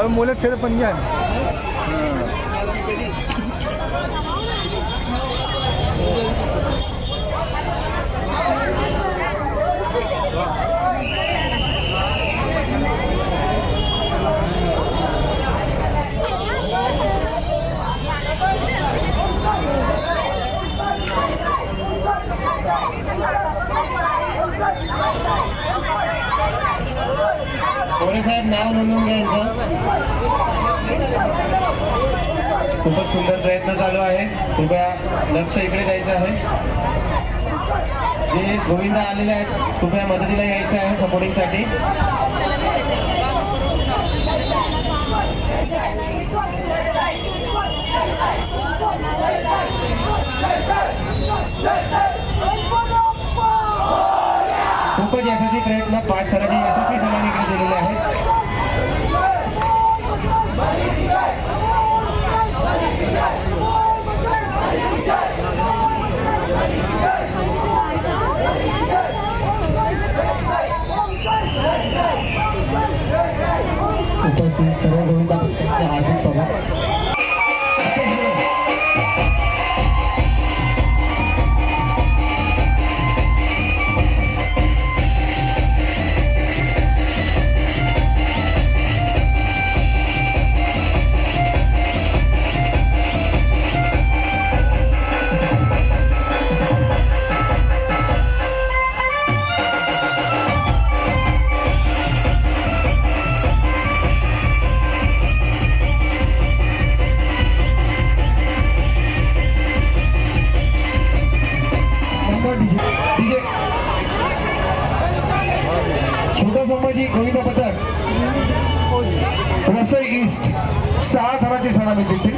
मुलं खेळ पण घ्या कोणी साहेब नाव नोंदवून घ्यायचं. खूपच सुंदर प्रयत्न चालू आहे. कृपया लक्ष इकडे द्यायचं आहे. जे गोविंदा आलेले आहेत कृपया मदतीला यायचं आहे सपोर्टिंगसाठी. खूपच यशस्वी प्रयत्न 5 थराची यशस्वी समान इकडे दिलेले आहेत. उपस्थित सर्व गोविंदा भक्तांचे हार्दिक स्वागत. छोटा संभाजी गोविंदा पथक वसई ईस्ट 6 थराची सलामी देतील.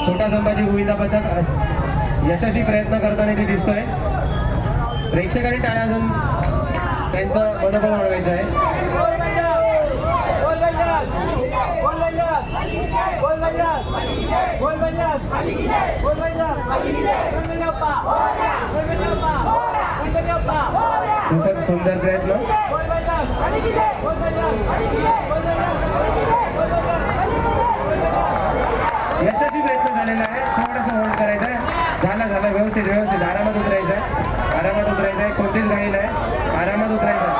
छोटा संभाजी गोविंदा पथक यशस्वी प्रयत्न करताना ते दिसतोय. प्रेक्षकांनी टाळ्या वाजवून त्यांचं मनोबल वाढवायचं आहे. खूपच सुंदर प्रयत्न. यशस्वी प्रयत्न झालेला आहे. थोडंसं होल्ड करायचं आहे. झालं व्यवस्थित आरामात उतरायचं आहे. कोणतीच घाई नाही. आरामात उतरायचं आहे.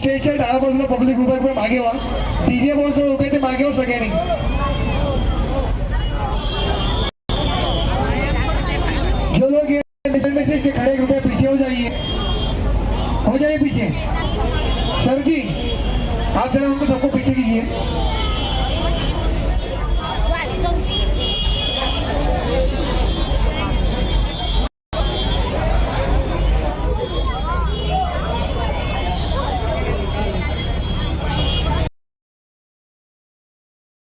स्टेजच्या डाव्या बाजूला पब्लिक उभा आहे, मागे व्हा. डीजे बॉक्स उभे ते मागे व्हा सगळ्यांनी. जो लोग ये मैसेज के खड़े रुपए पीछे हो जाइए पीछे. सर जी आप जरा उनको सबको पीछे कीजिए.